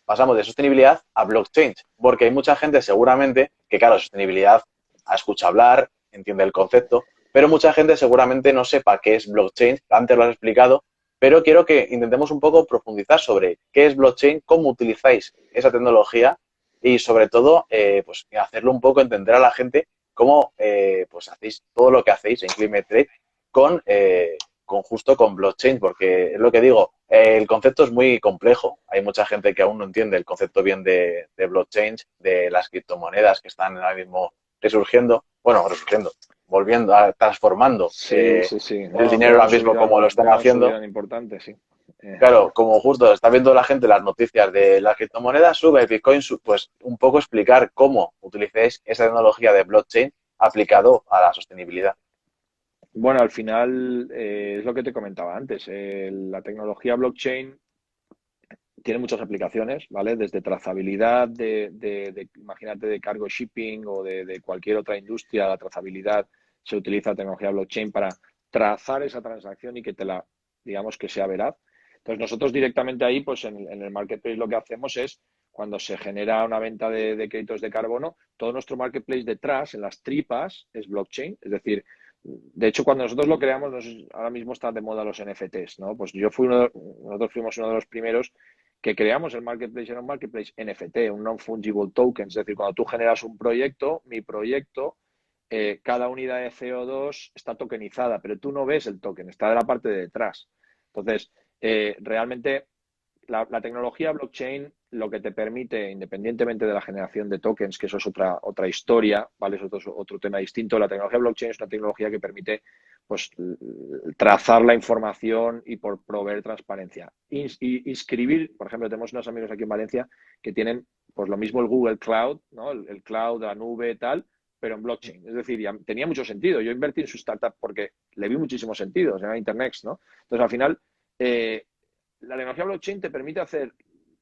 pasamos de sostenibilidad a blockchain, porque hay mucha gente seguramente que, claro, sostenibilidad escucha hablar, entiende el concepto, pero mucha gente seguramente no sepa qué es blockchain. Antes lo has explicado, pero quiero que intentemos un poco profundizar sobre qué es blockchain, cómo utilizáis esa tecnología y sobre todo pues hacerlo un poco entender a la gente cómo pues hacéis todo lo que hacéis en Climate Trade con justo con blockchain, porque es lo que digo, el concepto es muy complejo. Hay mucha gente que aún no entiende el concepto bien de blockchain, de las criptomonedas que están ahora mismo resurgiendo, volviendo, transformando
Sí, sí, sí.
el
No,
dinero ahora mismo como lo están
pega un
haciendo.
subidón importante, sí.
Claro, como justo está viendo la gente las noticias de las criptomonedas, sube el Bitcoin, pues un poco explicar cómo utilicéis esa tecnología de blockchain aplicado a la sostenibilidad.
Bueno, al final es lo que te comentaba antes. La tecnología blockchain tiene muchas aplicaciones, ¿vale? Desde trazabilidad imagínate, de cargo shipping o de cualquier otra industria, la trazabilidad se utiliza tecnología blockchain para trazar esa transacción y que digamos, que sea veraz. Entonces, nosotros directamente ahí, pues en el marketplace lo que hacemos es, cuando se genera una venta de créditos de carbono, todo nuestro marketplace detrás, en las tripas, es blockchain. Es decir, de hecho, cuando nosotros lo creamos, ahora mismo están de moda los NFTs, ¿no? Pues nosotros fuimos uno de los primeros que creamos el marketplace. Era un marketplace NFT, un non-fungible token. Es decir, cuando tú generas un proyecto, mi proyecto, cada unidad de CO2 está tokenizada, pero tú no ves el token, está de la parte de detrás. Entonces, realmente la tecnología blockchain lo que te permite, independientemente de la generación de tokens, que eso es otra historia, ¿vale? Es otro tema distinto. La tecnología blockchain es una tecnología que permite, pues, trazar la información y por proveer transparencia. Inscribir, por ejemplo, tenemos unos amigos aquí en Valencia que tienen, pues, lo mismo el Google Cloud, ¿no? El cloud, la nube, tal, pero en blockchain. Es decir, ya tenía mucho sentido. Yo invertí en su startup porque le vi muchísimo sentido, se llama Internext, ¿no? Entonces, al final, la tecnología blockchain te permite hacer,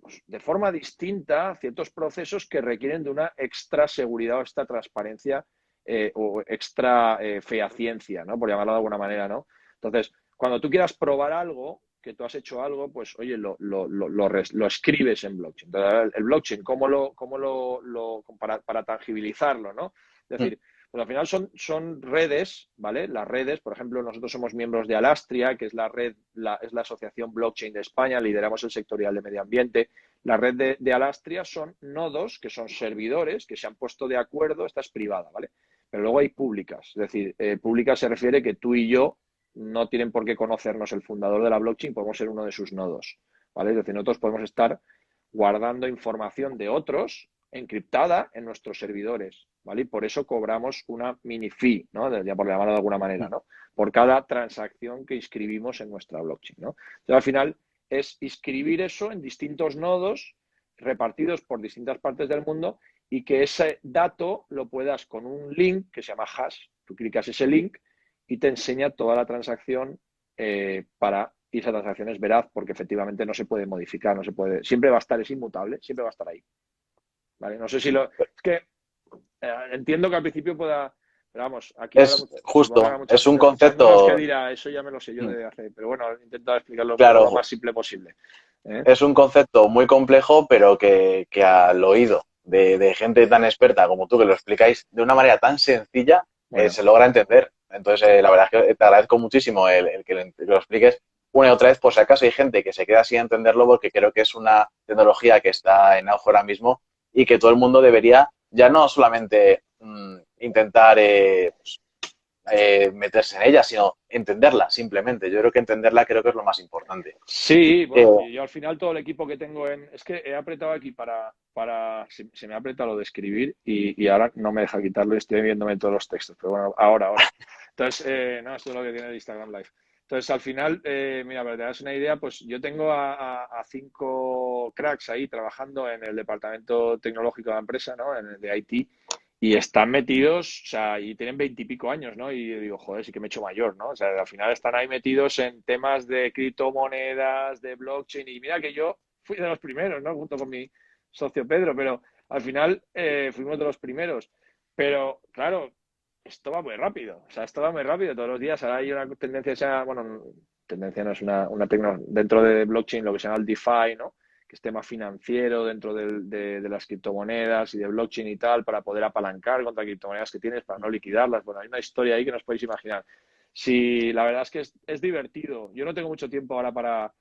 pues, de forma distinta ciertos procesos que requieren de una extra seguridad o extra transparencia o extra fehaciencia, ¿no? Por llamarlo de alguna manera, ¿no? Entonces, cuando tú quieras probar algo, que tú has hecho algo, pues, oye, lo escribes en blockchain. Entonces, el blockchain, para tangibilizarlo, ¿no? Es decir, pues al final son redes, ¿vale? Las redes, por ejemplo, nosotros somos miembros de Alastria, que es es la asociación blockchain de España, lideramos el sectorial de medio ambiente. La red de Alastria son nodos, que son servidores, que se han puesto de acuerdo. Esta es privada, ¿vale? Pero luego hay públicas, es decir, públicas se refiere que tú y yo no tienen por qué conocernos el fundador de la blockchain, podemos ser uno de sus nodos, ¿vale? Es decir, nosotros podemos estar guardando información de otros encriptada en nuestros servidores, ¿vale? Y por eso cobramos una mini fee, ¿no? Ya por llamarlo de alguna manera, ¿no? Por cada transacción que inscribimos en nuestra blockchain, ¿no? Entonces, al final es inscribir eso en distintos nodos repartidos por distintas partes del mundo y que ese dato lo puedas, con un link que se llama hash, tú clicas ese link y te enseña toda la transacción y esa transacción es veraz porque efectivamente no se puede modificar, no se puede, siempre va a estar, es inmutable, siempre va a estar ahí. ¿Vale? No sé si es que entiendo que al principio pueda, pero vamos, aquí
Es
supongo que habrá
justo,
mucha
es un
gente escuchándonos que
concepto,
dirá, eso ya me lo sé yo de hace, pero bueno, he intentado explicarlo lo
claro,
más simple posible.
es un concepto muy complejo, pero que al oído de gente tan experta como tú, que lo explicáis de una manera tan sencilla,
Bueno,
se logra entender. Entonces, la verdad es que te agradezco muchísimo el que lo expliques una y otra vez, por si acaso hay gente que se queda sin entenderlo, porque creo que es una tecnología que está en auge ahora mismo y que todo el mundo debería ya no solamente intentar pues, meterse en ella, sino entenderla simplemente. Yo creo que entenderla creo que es lo más importante.
sí,
Eh,
bueno, yo al final todo el equipo que tengo es que he apretado aquí se me ha apretado lo de escribir y ahora no me deja quitarlo y estoy viéndome todos los textos, pero bueno, ahora. Entonces, no, esto es lo que tiene el Instagram Live. Entonces, al final, mira, para que te hagas una idea, pues yo tengo a 5 cracks ahí trabajando en el departamento tecnológico de la empresa, ¿no? En el de IT. Y están metidos, o sea, y tienen 20 y pico años, ¿no? Y digo, joder, sí que me he hecho mayor, ¿no? O sea, al final están ahí metidos en temas de criptomonedas, de blockchain. Y mira que yo fui de los primeros, ¿no? Junto con mi socio Pedro, pero al final fuimos de los primeros. Pero, claro, esto va muy rápido. O sea, esto va muy rápido todos los días. Ahora hay una tendencia, bueno, tendencia no es una tecnología, dentro de blockchain, lo que se llama el DeFi, ¿no? Que es tema financiero dentro de las criptomonedas y de blockchain y tal, para poder apalancar contra criptomonedas que tienes, para no liquidarlas. Bueno, hay una historia ahí que no os podéis imaginar. Sí, la verdad es que es divertido. Yo no tengo mucho tiempo ahora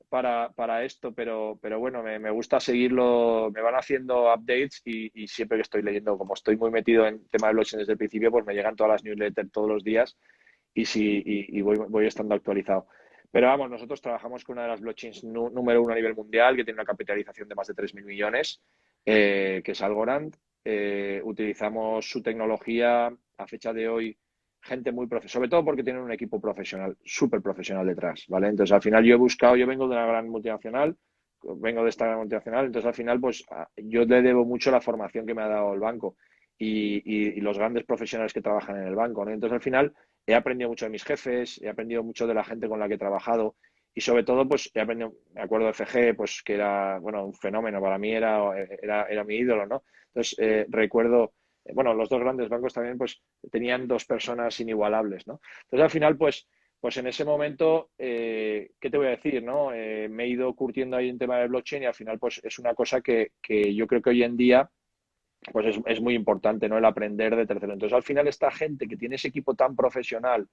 para esto, pero bueno, me gusta seguirlo, me van haciendo updates y siempre que estoy leyendo, como estoy muy metido en tema de blockchain desde el principio, pues me llegan todas las newsletters todos los días y, sí, y voy estando actualizado. Pero vamos, nosotros trabajamos con una de las blockchains número uno a nivel mundial, que tiene una capitalización de más de 3.000 millones, que es Algorand. Utilizamos su tecnología a fecha de hoy, gente muy profesional, sobre todo porque tienen un equipo profesional, súper profesional detrás, ¿vale? Entonces, al final yo vengo de una gran multinacional, vengo de esta gran multinacional, entonces al final, pues yo le debo mucho la formación que me ha dado el banco y los grandes profesionales que trabajan en el banco, ¿no? Entonces, al final, he aprendido mucho de mis jefes, he aprendido mucho de la gente con la que he trabajado y sobre todo, pues he aprendido, me acuerdo de FG, pues que era, bueno, un fenómeno, para mí era mi ídolo, ¿no? Entonces, recuerdo, bueno, los dos grandes bancos también, pues tenían dos personas inigualables, ¿no? Entonces, al final, pues en ese momento, ¿qué te voy a decir, no? Me he ido curtiendo ahí en tema de blockchain y al final, pues es una cosa que yo creo que hoy en día pues es muy importante, ¿no? El aprender de tercero. Entonces, al final, esta gente que tiene ese equipo tan profesional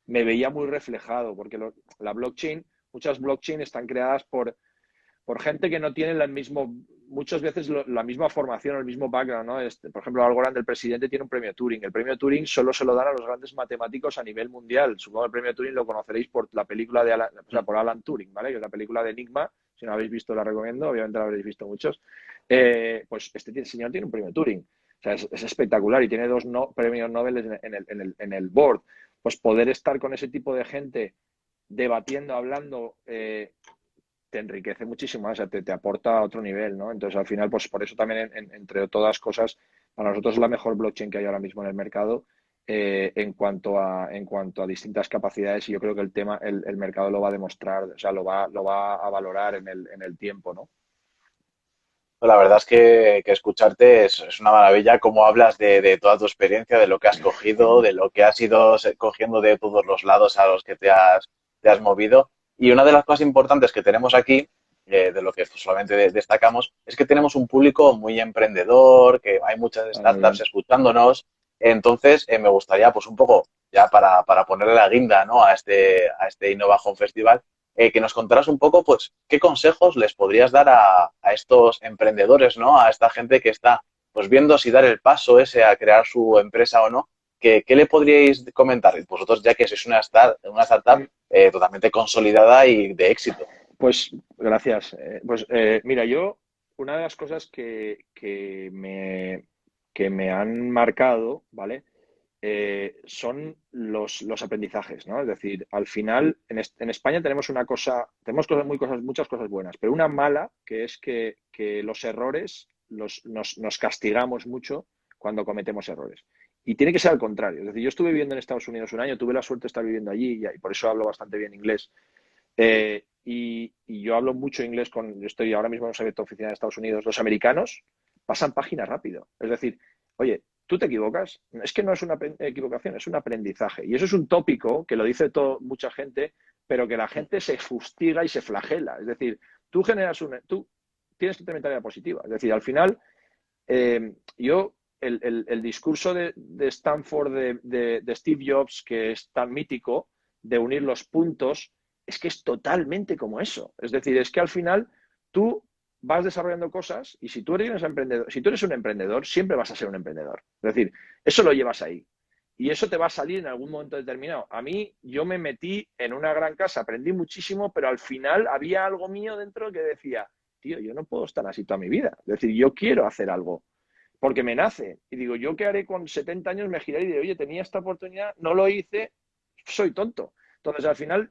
me veía muy reflejado, porque la blockchain, muchas blockchain están creadas por gente que no tiene muchas veces la misma formación, el mismo background, ¿no? Por ejemplo, Algorand, el presidente, tiene un premio Turing. El premio Turing solo se lo dan a los grandes matemáticos a nivel mundial. Supongo que el premio Turing lo conoceréis por la película o sea, por Alan Turing, ¿vale? Que es la película de Enigma. Si no la habéis visto, la recomiendo. Obviamente la habréis visto muchos. Pues este señor tiene un premio Turing. O sea, es espectacular y tiene dos premios Nobel en el board. Pues poder estar con ese tipo de gente debatiendo, hablando, te enriquece muchísimo, o sea, te aporta a otro nivel, ¿no? Entonces, al final, pues por eso también, entre todas cosas, para nosotros es la mejor blockchain que hay ahora mismo en el mercado en cuanto a distintas capacidades y yo creo que el mercado lo va a demostrar, o sea, lo va a valorar en el tiempo, ¿no?
La verdad es que escucharte es una maravilla, cómo hablas de toda tu experiencia, de lo que has cogido, de lo que has ido cogiendo de todos los lados a los que te has movido. Y una de las cosas importantes que tenemos aquí, de lo que solamente destacamos, es que tenemos un público muy emprendedor, que hay muchas
Ah, muy
startups
bien.
escuchándonos. Entonces, me gustaría, pues un poco, ya para ponerle la guinda, ¿no? a este Innova Home Festival, que nos contaras un poco, pues, qué consejos les podrías dar a estos emprendedores, ¿no? A esta gente que está, pues, viendo si dar el paso ese a crear su empresa o no. ¿Qué le podríais comentar? Vosotros, ya que sois una startup totalmente consolidada y de éxito.
Pues gracias. Pues mira, una de las cosas que me han marcado, ¿vale? Son los aprendizajes, ¿no? Es decir, al final, en España tenemos muchas cosas buenas, pero una mala que es que los errores nos castigamos mucho cuando cometemos errores. Y tiene que ser al contrario. Es decir, yo estuve viviendo en Estados Unidos un año, tuve la suerte de estar viviendo allí y por eso hablo bastante bien inglés. Y yo hablo mucho inglés yo estoy ahora mismo en un servicio de oficina de Estados Unidos. Los americanos pasan página rápido. Es decir, oye, tú te equivocas. Es que no es una equivocación, es un aprendizaje. Y eso es un tópico que lo dice mucha gente, pero que la gente se fustiga y se flagela. Es decir, tú tienes que tener mentalidad positiva. Es decir, al final, el discurso de Stanford de Steve Jobs, que es tan mítico, de unir los puntos, es que es totalmente como eso. Es decir, es que al final tú vas desarrollando cosas y si tú eres un emprendedor, siempre vas a ser un emprendedor. Es decir, eso lo llevas ahí. Y eso te va a salir en algún momento determinado. A mí, yo me metí en una gran casa, aprendí muchísimo, pero al final había algo mío dentro que decía, tío, yo no puedo estar así toda mi vida. Es decir, yo quiero hacer algo porque me nace. Y digo, ¿yo qué haré con 70 años? Me giraré y diré, oye, tenía esta oportunidad, no lo hice, soy tonto. Entonces, al final,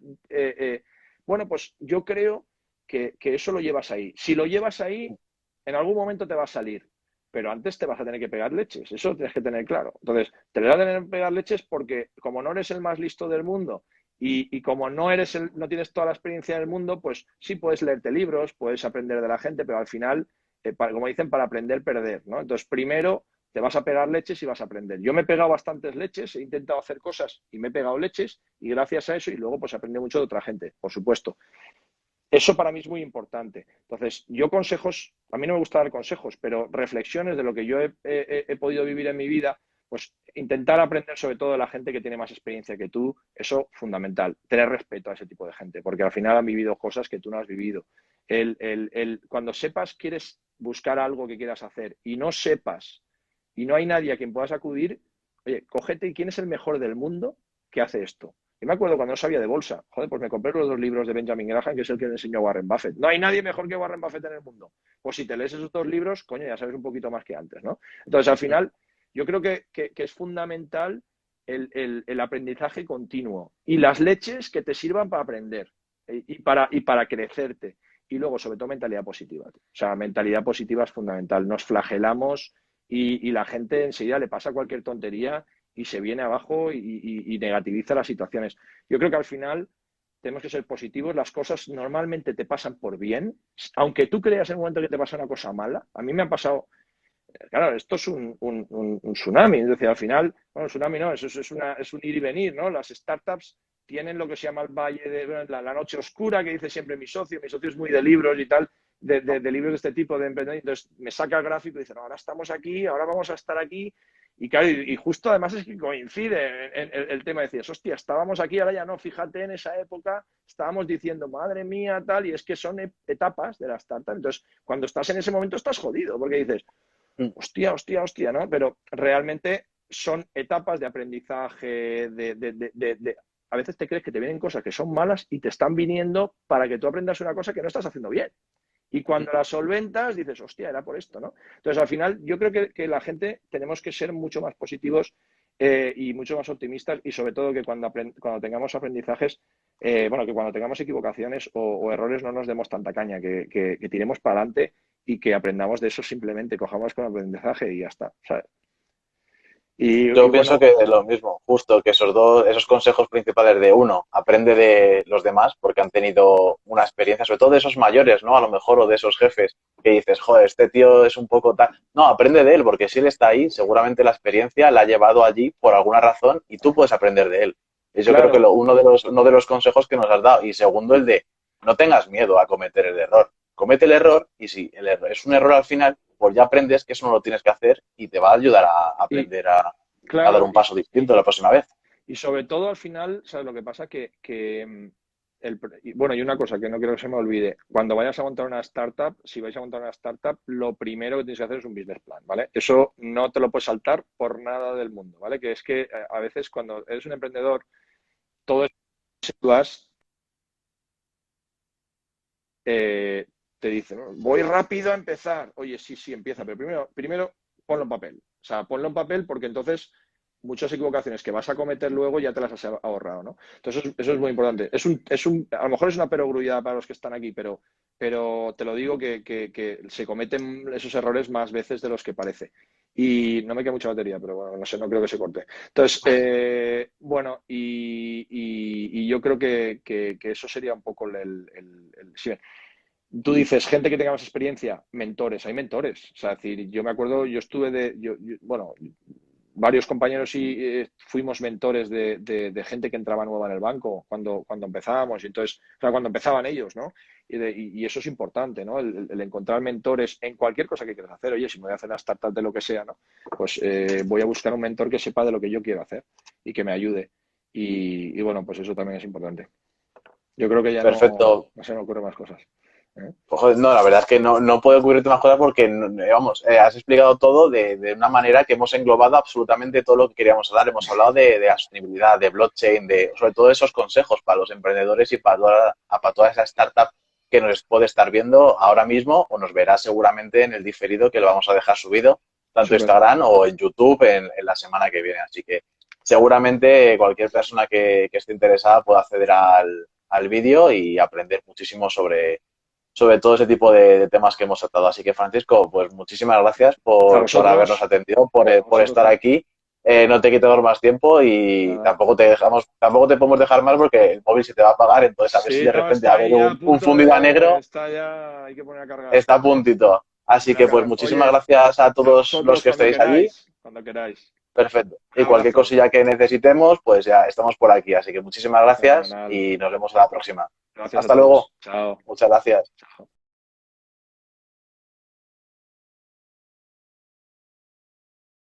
bueno, pues yo creo que eso lo llevas ahí. Si lo llevas ahí, en algún momento te va a salir, pero antes te vas a tener que pegar leches. Eso tienes que tener claro. Entonces, te vas a tener que pegar leches porque como no eres el más listo del mundo y como no tienes toda la experiencia del mundo, pues sí puedes leerte libros, puedes aprender de la gente, pero al final, como dicen, para aprender, perder, ¿no? Entonces, primero te vas a pegar leches y vas a aprender. Yo me he pegado bastantes leches, he intentado hacer cosas y me he pegado leches y gracias a eso y luego pues aprendí mucho de otra gente, por supuesto. Eso para mí es muy importante. Entonces, yo consejos, a mí no me gusta dar consejos, pero reflexiones de lo que yo he podido vivir en mi vida, pues intentar aprender sobre todo de la gente que tiene más experiencia que tú, eso fundamental. Tener respeto a ese tipo de gente, porque al final han vivido cosas que tú no has vivido. Cuando sepas, quieres buscar algo que quieras hacer y no sepas y no hay nadie a quien puedas acudir, oye, cógete quién es el mejor del mundo que hace esto. Y me acuerdo cuando no sabía de bolsa, joder, pues me compré los 2 libros de Benjamin Graham, que es el que le enseñó a Warren Buffett. No hay nadie mejor que Warren Buffett en el mundo. Pues si te lees esos 2 libros, coño, ya sabes un poquito más que antes, ¿no? Entonces, al final, yo creo que es fundamental el aprendizaje continuo y las leches que te sirvan para aprender y para crecerte. Y luego, sobre todo, mentalidad positiva. O sea, mentalidad positiva es fundamental. Nos flagelamos y la gente enseguida le pasa cualquier tontería y se viene abajo y negativiza las situaciones. Yo creo que al final tenemos que ser positivos. Las cosas normalmente te pasan por bien. Aunque tú creas en un momento que te pasa una cosa mala, a mí me ha pasado... Claro, esto es un tsunami. Es decir, al final, bueno, tsunami no, eso es un ir y venir, ¿no? Las startups tienen lo que se llama el valle de la noche oscura, que dice siempre mi socio es muy de libros y tal, de libros de este tipo de emprendimiento. Entonces me saca el gráfico y dice, no, ahora estamos aquí, ahora vamos a estar aquí. Y claro, y justo además es que coincide en el tema de decir, hostia, estábamos aquí, ahora ya no, fíjate, en esa época estábamos diciendo, madre mía, tal, y es que son etapas de la startup. Entonces, cuando estás en ese momento estás jodido, porque dices, hostia, ¿no? Pero realmente son etapas de aprendizaje, a veces te crees que te vienen cosas que son malas y te están viniendo para que tú aprendas una cosa que no estás haciendo bien. Y cuando las solventas, dices, hostia, era por esto, ¿no? Entonces, al final, yo creo que la gente tenemos que ser mucho más positivos y mucho más optimistas y sobre todo que cuando tengamos aprendizajes, que cuando tengamos equivocaciones o errores no nos demos tanta caña, que tiremos para adelante y que aprendamos de eso simplemente, cojamos con aprendizaje y ya está, ¿sabes?
Yo pienso que es lo mismo, justo que esos consejos principales de uno, aprende de los demás porque han tenido una experiencia, sobre todo de esos mayores, ¿no? A lo mejor, o de esos jefes que dices, joder, este tío es un poco tal. No, aprende de él porque si él está ahí, seguramente la experiencia la ha llevado allí por alguna razón y tú puedes aprender de él. Y yo creo que uno de los consejos que nos has dado. Y segundo, el de no tengas miedo a cometer el error. Comete el error y si el error es un error al final, pues ya aprendes que eso no lo tienes que hacer y te va a ayudar a aprender a dar un paso distinto la próxima vez.
Y sobre todo al final, ¿sabes lo que pasa? Y una cosa que no quiero que se me olvide, cuando vayas a montar una startup, si vais a montar una startup, lo primero que tienes que hacer es un business plan, ¿vale? Eso no te lo puedes saltar por nada del mundo, ¿vale? Que es que a veces cuando eres un emprendedor, todo eso te dicen, voy rápido a empezar. Oye, sí, empieza, pero primero ponlo en papel. O sea, ponlo en papel porque entonces muchas equivocaciones que vas a cometer luego ya te las has ahorrado, ¿no? Entonces eso es muy importante. A lo mejor es una perogrullada para los que están aquí, pero te lo digo que se cometen esos errores más veces de los que parece. Y no me queda mucha batería, pero bueno, no sé, no creo que se corte. Entonces, y yo creo que eso sería un poco sí. Tú dices, gente que tenga más experiencia, mentores, hay mentores. O sea, es decir, yo me acuerdo, yo estuve varios compañeros y fuimos mentores de gente que entraba nueva en el banco cuando empezábamos, y entonces, o sea, cuando empezaban ellos, ¿no? Y eso es importante, ¿no? El encontrar mentores en cualquier cosa que quieras hacer. Oye, si me voy a hacer una startup de lo que sea, ¿no? Pues voy a buscar un mentor que sepa de lo que yo quiero hacer y que me ayude. Y bueno, pues eso también es importante. Yo creo que ya
Perfecto.
No se me ocurren más cosas.
Pues, no, la verdad es que no puedo ocurrirte más cosas porque, has explicado todo de una manera que hemos englobado absolutamente todo lo que queríamos hablar. Hemos hablado de la sostenibilidad, de blockchain, sobre todo esos consejos para los emprendedores y para toda esa startup que nos puede estar viendo ahora mismo o nos verá seguramente en el diferido que lo vamos a dejar subido, tanto en Instagram o en YouTube en la semana que viene. Así que seguramente cualquier persona que esté interesada puede acceder al vídeo y aprender muchísimo sobre todo ese tipo de temas que hemos tratado. Así que, Francisco, pues muchísimas gracias por habernos atendido, por estar aquí. No te quito más tiempo y tampoco te podemos dejar más porque el móvil se te va a apagar, entonces a ver si de repente va a haber un fundido a negro.
Está ya, hay que poner a cargar.
Está a puntito. Así que pues muchísimas gracias a todos los que estéis allí.
Cuando queráis.
Perfecto. Y cualquier cosilla que necesitemos, pues ya estamos por aquí. Así que muchísimas gracias y nos vemos a la próxima.
Gracias.
Hasta luego.
Chao.
Muchas gracias.
Chao.